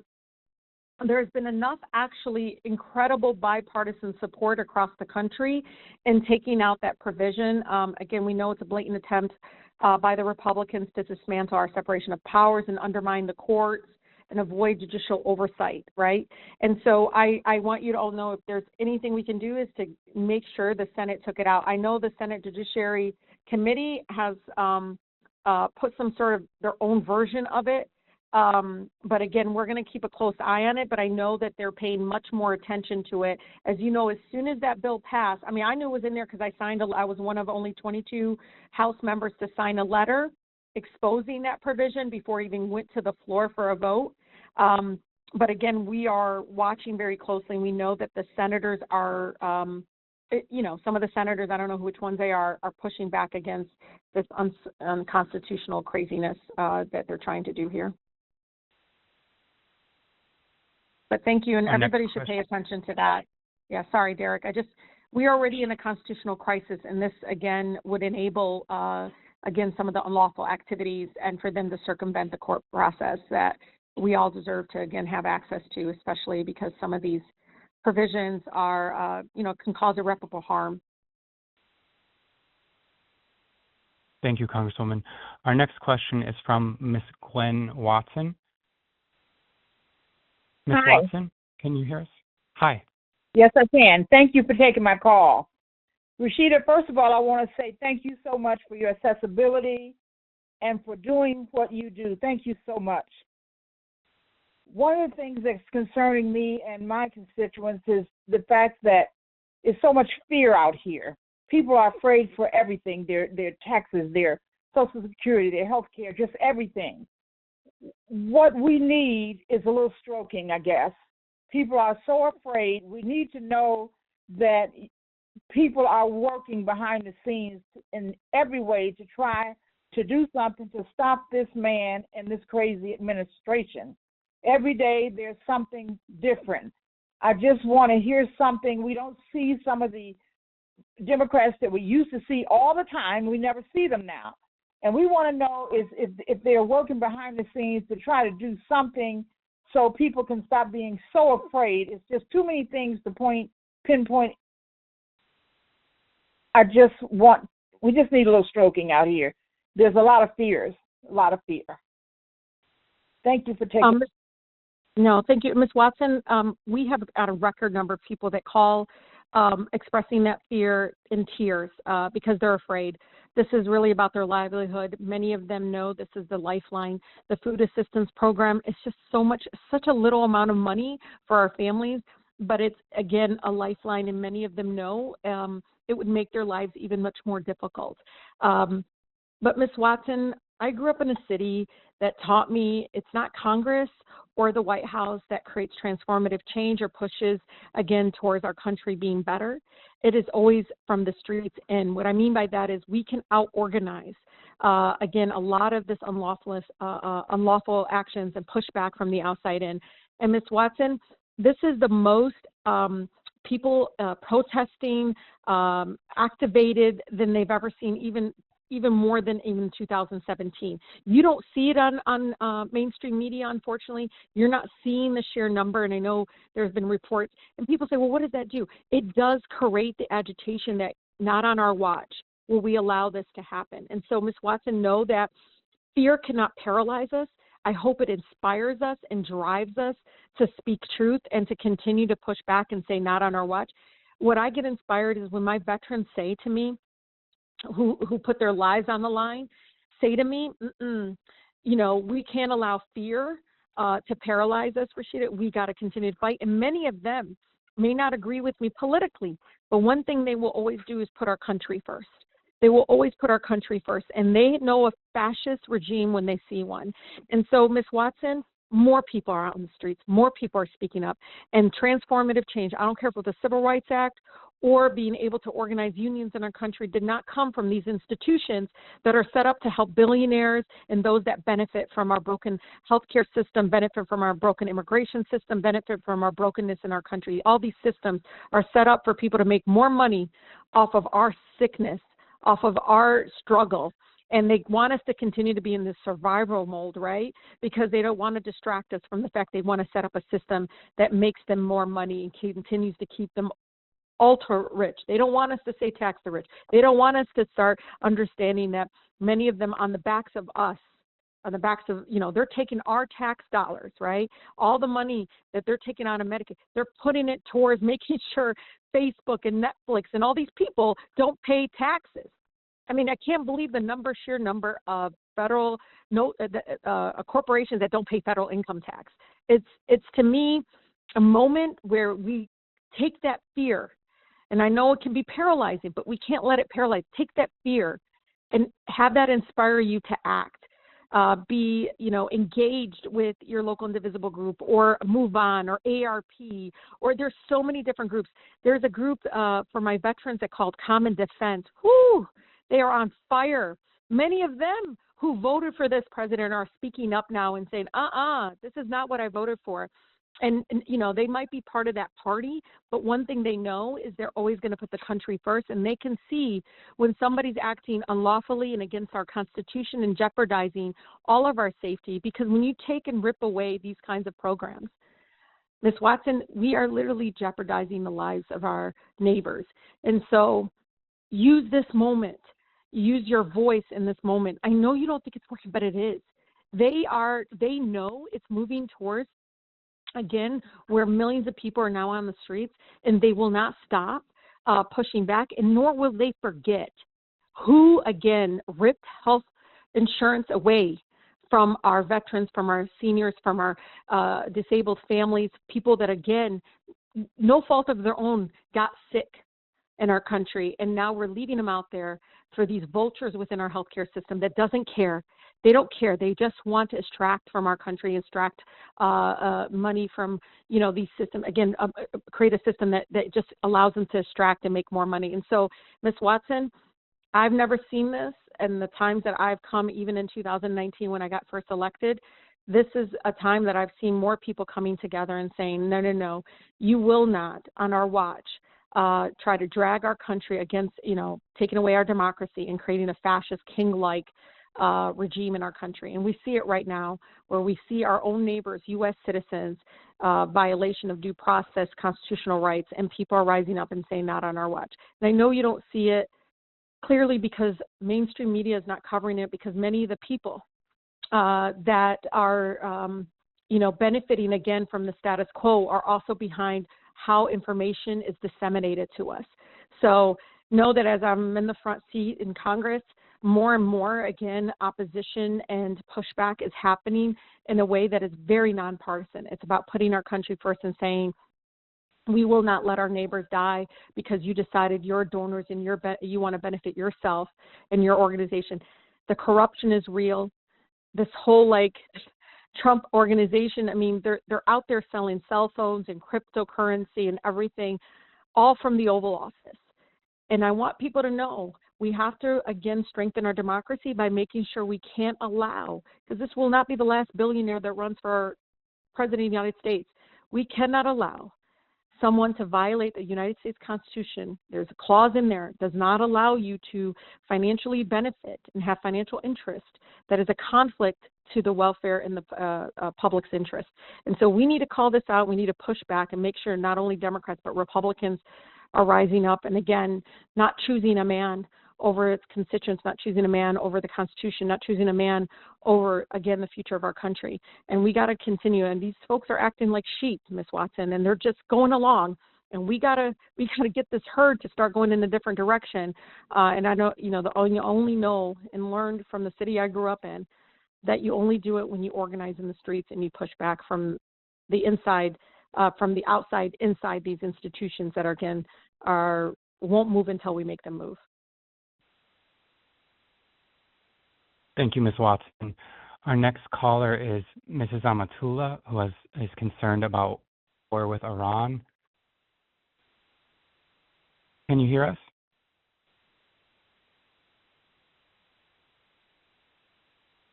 there's been enough actually incredible bipartisan support across the country in taking out that provision. Again, we know it's a blatant attempt by the Republicans to dismantle our separation of powers and undermine the courts and avoid judicial oversight, right? And so I want you to all know, if there's anything we can do, is to make sure the Senate took it out. I know the Senate Judiciary Committee has put some sort of their own version of it. But again, we're going to keep a close eye on it, but I know that they're paying much more attention to it. As you know, as soon as that bill passed, I mean, I knew it was in there because I was one of only 22 House members to sign a letter exposing that provision before it even went to the floor for a vote. But again, we are watching very closely. We know that the senators are, some of the senators, I don't know which ones they are pushing back against this unconstitutional craziness that they're trying to do here. But thank you, and everybody should pay attention to that. Yeah, sorry, Derek. We're already in a constitutional crisis, and this, again, would enable, some of the unlawful activities and for them to circumvent the court process that we all deserve to, again, have access to, especially because some of these provisions are, can cause irreparable harm. Thank you, Congresswoman. Our next question is from Ms. Gwen Watson. Ms. Hi. Watson, can you hear us? Hi. Yes, I can. Thank you for taking my call. Rashida, first of all, I want to say thank you so much for your accessibility and for doing what you do. Thank you so much. One of the things that's concerning me and my constituents is the fact that there's so much fear out here. People are afraid for everything, their taxes, their Social Security, their health care, just everything. What we need is a little stroking, I guess. People are so afraid. We need to know that people are working behind the scenes in every way to try to do something to stop this man and this crazy administration. Every day there's something different. I just want to hear something. We don't see some of the Democrats that we used to see all the time. We never see them now. And we want to know if they're working behind the scenes to try to do something so people can stop being so afraid. It's just too many things to pinpoint. We just need a little stroking out here. There's a lot of fear. Thank you for taking. No, thank you. Ms. Watson, we have got a record number of people that call expressing that fear in tears because they're afraid. This is really about their livelihood. Many of them know this is the lifeline. The food assistance program is just such a little amount of money for our families, but it's, again, a lifeline, and many of them know it would make their lives even much more difficult. But Ms. Watson, I grew up in a city that taught me it's not Congress or the White House that creates transformative change or pushes, again, towards our country being better. It is always from the streets in. What I mean by that is we can out-organize, again, a lot of this unlawful actions and pushback from the outside in. And Ms. Watson, this is the most people protesting, activated than they've ever seen, even more than even 2017. You don't see it on mainstream media, unfortunately. You're not seeing the sheer number, and I know there's been reports, and people say, well, what does that do? It does create the agitation that not on our watch will we allow this to happen. And so, Ms. Watson, know that Fear cannot paralyze us. I hope it inspires us and drives us to speak truth and to continue to push back and say, not on our watch. What I get inspired is when my veterans say to me, who put their lives on the line, say to me, we can't allow fear to paralyze us, Rashida. We got to continue to fight. And many of them may not agree with me politically, but one thing they will always do is put our country first. They will always put our country first, and they know a fascist regime when they see one. And so, Ms. Watson, more people are out in the streets. More people are speaking up. And transformative change, I don't care if it's the Civil Rights Act or being able to organize unions in our country, did not come from these institutions that are set up to help billionaires and those that benefit from our broken healthcare system, benefit from our broken immigration system, benefit from our brokenness in our country. All these systems are set up for people to make more money off of our sickness, off of our struggle, and they want us to continue to be in this survival mode, right? Because they don't want to distract us from the fact they want to set up a system that makes them more money and continues to keep them ultra rich. They don't want us to say tax the rich. They don't want us to start understanding that many of them on the backs of us, on the backs of, they're taking our tax dollars, right? All the money that they're taking out of Medicaid, they're putting it towards making sure Facebook and Netflix and all these people don't pay taxes. I mean, I can't believe the sheer number of federal corporations that don't pay federal income tax. It's to me a moment where we take that fear, and I know it can be paralyzing, but we can't let it paralyze. Take that fear and have that inspire you to act. Be engaged with your local indivisible group or Move On or ARP, or there's so many different groups. There's a group for my veterans that called Common Defense. Whoo, they are on fire. Many of them who voted for this president are speaking up now and saying, this is not what I voted for. And they might be part of that party, but one thing they know is they're always going to put the country first, and they can see when somebody's acting unlawfully and against our Constitution and jeopardizing all of our safety, because when you take and rip away these kinds of programs, Ms. Watson, we are literally jeopardizing the lives of our neighbors. And so use this moment. Use your voice in this moment. I know you don't think it's working, but it is. They know it's moving towards, again, where millions of people are now on the streets, and they will not stop pushing back, and nor will they forget who, again, ripped health insurance away from our veterans, from our seniors, from our disabled families, people that, again, no fault of their own, got sick in our country, and now we're leaving them out there for these vultures within our healthcare system that doesn't care. They don't care. They just want to extract from our country, extract money from, these systems. Again, create a system that just allows them to extract and make more money. And so, Ms. Watson, I've never seen this. And the times that I've come, even in 2019 when I got first elected, this is a time that I've seen more people coming together and saying, no, you will not, on our watch, try to drag our country against, taking away our democracy and creating a fascist king-like regime in our country. And we see it right now, where we see our own neighbors, U.S. citizens, violation of due process, constitutional rights, and people are rising up and saying not on our watch. And I know you don't see it clearly because mainstream media is not covering it, because many of the people that are, benefiting again from the status quo are also behind how information is disseminated to us. So know that as I'm in the front seat in Congress, more and more, again, opposition and pushback is happening in a way that is very nonpartisan. It's about putting our country first and saying, we will not let our neighbors die because you decided your donors and you want to benefit yourself and your organization. The corruption is real. This whole Trump organization, I mean, they're out there selling cell phones and cryptocurrency and everything, all from the Oval Office. And I want people to know we have to, again, strengthen our democracy by making sure we can't allow, because this will not be the last billionaire that runs for president of the United States. We cannot allow someone to violate the United States Constitution. There's a clause in there that does not allow you to financially benefit and have financial interest that is a conflict to the welfare and the public's interest. And so we need to call this out. We need to push back and make sure not only Democrats but Republicans are rising up and, again, not choosing a man over its constituents, not choosing a man over the Constitution, not choosing a man over, again, the future of our country. And we got to continue. And these folks are acting like sheep, Ms. Watson, and they're just going along. And we gotta get this herd to start going in a different direction. And I know, you only know and learned from the city I grew up in that you only do it when you organize in the streets and you push back from the inside, from the outside inside these institutions that won't move until we make them move. Thank you, Ms. Watson. Our next caller is Mrs. Amatullah, who is concerned about war with Iran. Can you hear us?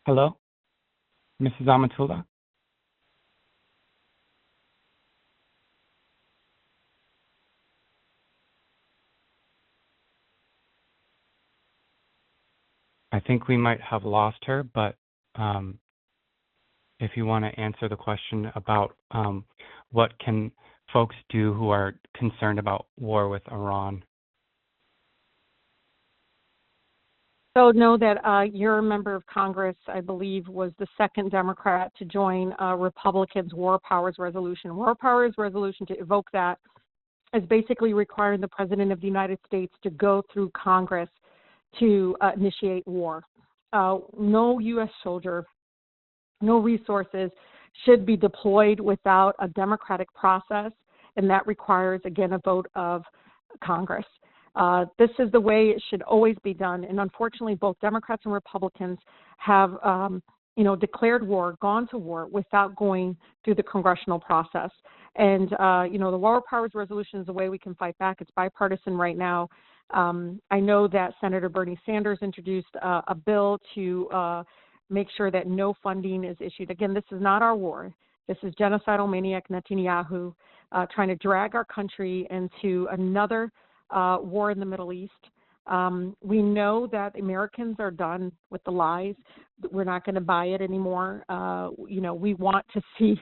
Hello? Mrs. Amatullah? I think we might have lost her, but if you want to answer the question about what can folks do who are concerned about war with Iran. So know that your member of Congress, I believe, was the second Democrat to join Republicans' War Powers Resolution. War Powers Resolution, to evoke that, is basically requiring the President of the United States to go through Congress to initiate war. No U.S. soldier, no resources should be deployed without a democratic process, and that requires, again, a vote of Congress. This is the way it should always be done, and unfortunately, both Democrats and Republicans have, declared war, gone to war without going through the congressional process. And the War Powers Resolution is the way we can fight back. It's bipartisan right now. I know that Senator Bernie Sanders introduced a bill to make sure that no funding is issued. Again, this is not our war. This is genocidal maniac Netanyahu trying to drag our country into another war in the Middle East. We know that Americans are done with the lies. We're not going to buy it anymore. We want to see,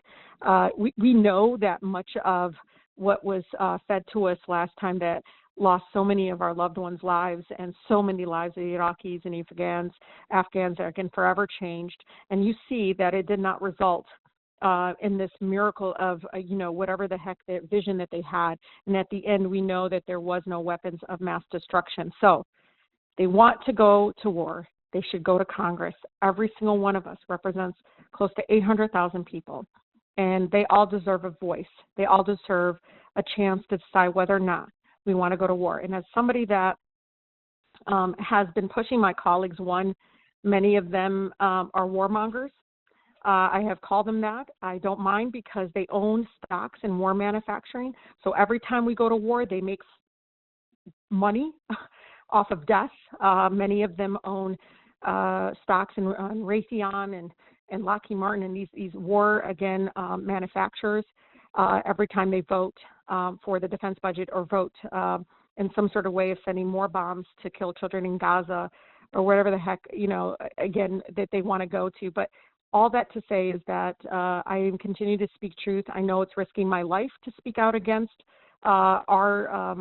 we know that much of what was fed to us last time that lost so many of our loved ones' lives and so many lives of Iraqis and Afghans are again forever changed. And you see that it did not result in this miracle of, whatever the heck the vision that they had. And at the end, we know that there was no weapons of mass destruction. So they want to go to war. They should go to Congress. Every single one of us represents close to 800,000 people. And they all deserve a voice. They all deserve a chance to decide whether or not we want to go to war. And as somebody that has been pushing my colleagues, many of them are warmongers. I have called them that. I don't mind because they own stocks in war manufacturing. So every time we go to war, they make money off of death. Many of them own stocks in Raytheon and Lockheed Martin and these war, again, manufacturers. Every time they vote for the defense budget or vote in some sort of way of sending more bombs to kill children in Gaza or whatever the heck, again, that they want to go to. But all that to say is that I am continuing to speak truth. I know it's risking my life to speak out against our,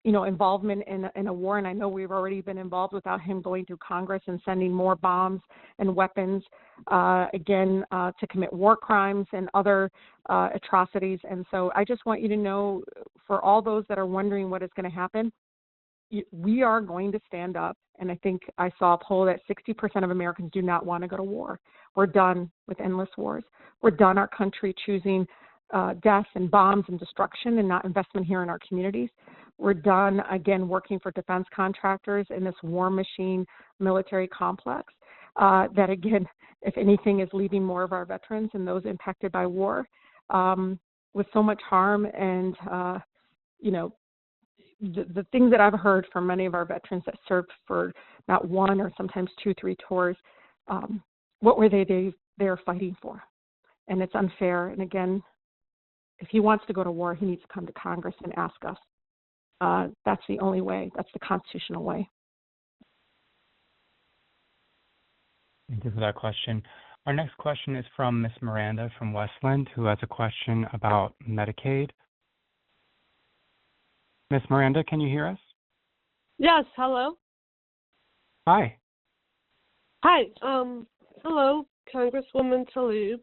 involvement in a war, and I know we've already been involved without him going through Congress and sending more bombs and weapons, to commit war crimes and other atrocities. And so I just want you to know, for all those that are wondering what is going to happen, we are going to stand up. And I think I saw a poll that 60% of Americans do not want to go to war. We're done with endless wars. We're done our country choosing death and bombs and destruction and not investment here in our communities. We're done, again, working for defense contractors in this war machine military complex that, again, if anything, is leaving more of our veterans and those impacted by war with so much harm. And, the things that I've heard from many of our veterans that served for not one or sometimes 2, 3 tours, what were they're fighting for? And it's unfair. And again, if he wants to go to war, he needs to come to Congress and ask us. That's the only way. That's the constitutional way. Thank you for that question. Our next question is from Ms. Miranda from Westland, who has a question about Medicaid. Ms. Miranda, can you hear us? Yes, hello. Hi. Hi. Hello, Congresswoman Tlaib.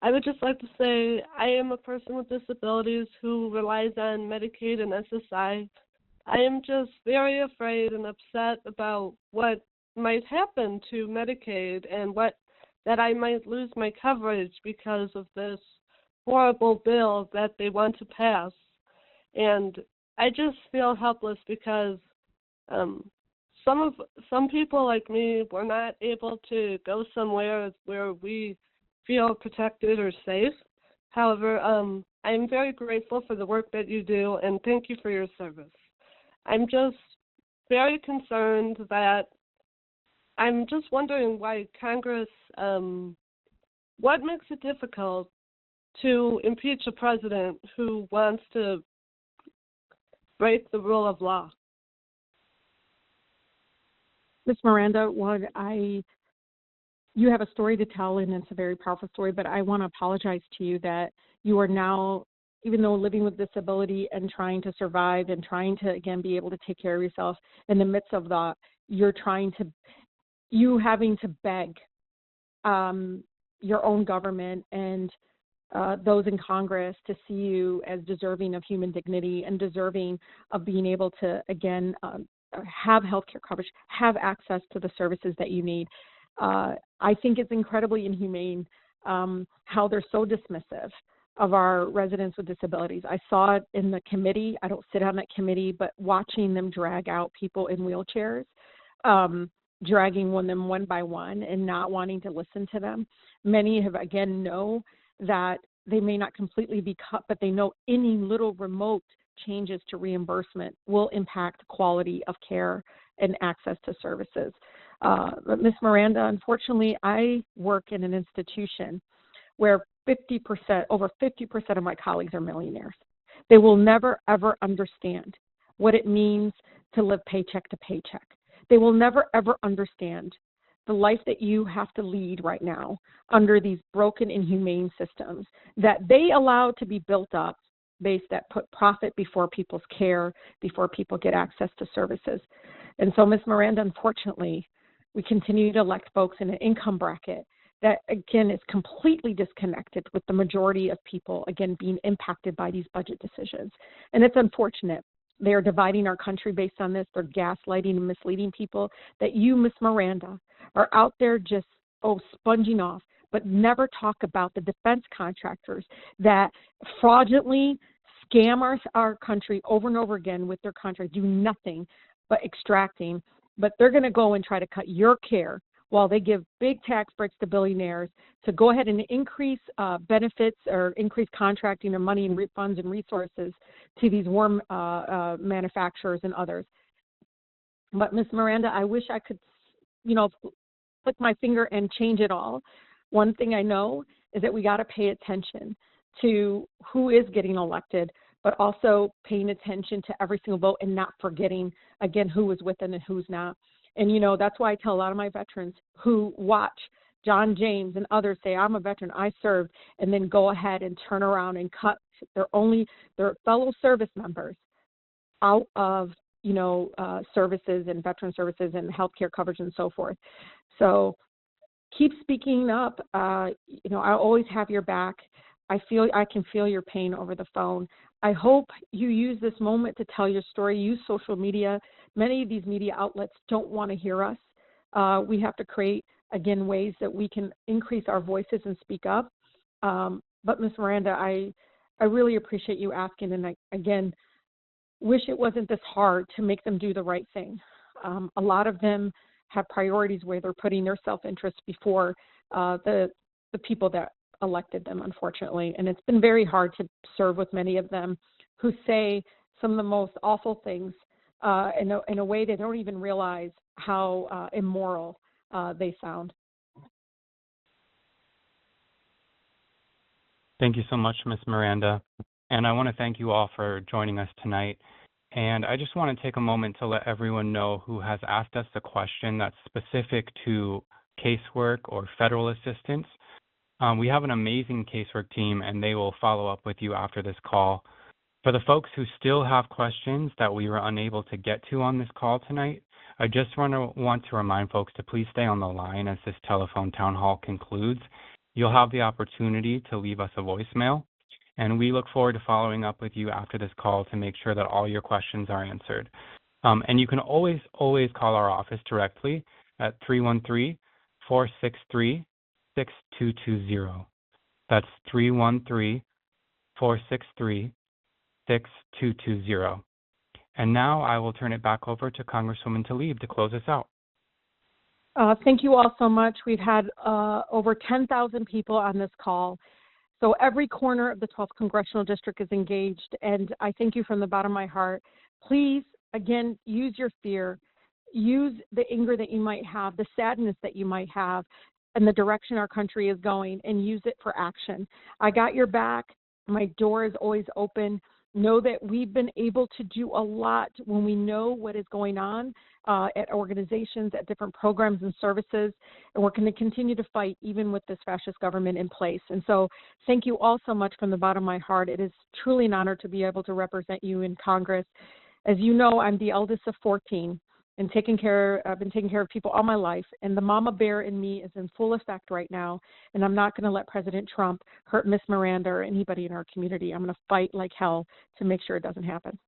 I would just like to say I am a person with disabilities who relies on Medicaid and SSI. I am just very afraid and upset about what might happen to Medicaid and that I might lose my coverage because of this horrible bill that they want to pass. And I just feel helpless because some people like me were not able to go somewhere where we feel protected or safe. However, I am very grateful for the work that you do, and thank you for your service. I'm just very concerned that I'm just wondering why Congress, what makes it difficult to impeach a president who wants to break the rule of law? Ms. Miranda, you have a story to tell, and it's a very powerful story, but I want to apologize to you that you are now, even though living with disability and trying to survive and trying to, again, be able to take care of yourself, in the midst of that, you having to beg your own government and those in Congress to see you as deserving of human dignity and deserving of being able to, again, have health care coverage, have access to the services that you need. I think it's incredibly inhumane how they're so dismissive of our residents with disabilities. I saw it in the committee. I don't sit on that committee, but watching them drag out people in wheelchairs, dragging them one by one and not wanting to listen to them. Many have, again, know that they may not completely be cut, but they know any little remote changes to reimbursement will impact quality of care and access to services. But Ms. Miranda, unfortunately, I work in an institution where over 50% of my colleagues are millionaires. They will never, ever understand what it means to live paycheck to paycheck. They will never, ever understand the life that you have to lead right now under these broken, inhumane systems that they allow to be built up based that put profit before people's care, before people get access to services. And so, Ms. Miranda, unfortunately, we continue to elect folks in an income bracket that, again, is completely disconnected with the majority of people, again, being impacted by these budget decisions. And it's unfortunate. They are dividing our country based on this. They're gaslighting and misleading people, that you, Ms. Miranda, are out there just, sponging off, but never talk about the defense contractors that fraudulently scam our country over and over again with their contract, do nothing but extracting, but they're going to go and try to cut your care while they give big tax breaks to billionaires to go ahead and increase benefits or increase contracting or money and funds and resources to these war manufacturers and others. But Ms. Miranda, I wish I could, flick my finger and change it all. One thing I know is that we got to pay attention to who is getting elected, but also paying attention to every single vote and not forgetting, again, who is with them and who's not. And, that's why I tell a lot of my veterans who watch John James and others say, I'm a veteran, I served, and then go ahead and turn around and cut their fellow service members out of, services and veteran services and healthcare coverage and so forth. So keep speaking up. I always have your back. I can feel your pain over the phone. I hope you use this moment to tell your story. Use social media. Many of these media outlets don't want to hear us. We have to create, again, ways that we can increase our voices and speak up. But Ms. Miranda, I really appreciate you asking, and I, again, wish it wasn't this hard to make them do the right thing. A lot of them have priorities where they're putting their self-interest before the people that elected them, unfortunately. And it's been very hard to serve with many of them who say some of the most awful things in a way they don't even realize how immoral they sound. Thank you so much, Ms. Miranda. And I want to thank you all for joining us tonight. And I just want to take a moment to let everyone know who has asked us a question that's specific to casework or federal assistance. We have an amazing casework team, and they will follow up with you after this call. For the folks who still have questions that we were unable to get to on this call tonight, I just want to remind folks to please stay on the line as this telephone town hall concludes. You'll have the opportunity to leave us a voicemail, and we look forward to following up with you after this call to make sure that all your questions are answered. And you can always call our office directly at 313-463-6220. That's 313-463-6220. And now I will turn it back over to Congresswoman Tlaib to close us out. Thank you all so much. We've had over 10,000 people on this call. So every corner of the 12th Congressional District is engaged, and I thank you from the bottom of my heart. Please, again, use your fear. Use the anger that you might have, the sadness that you might have, and the direction our country is going, and use it for action. I got your back. My door is always open. Know that we've been able to do a lot when we know what is going on at organizations, at different programs and services, and we're going to continue to fight even with this fascist government in place. And so thank you all so much from the bottom of my heart. It is truly an honor to be able to represent you in Congress. As you know, I'm the eldest of 14. And I've been taking care of people all my life, and the mama bear in me is in full effect right now, and I'm not going to let President Trump hurt Miss Miranda or anybody in our community. I'm going to fight like hell to make sure it doesn't happen.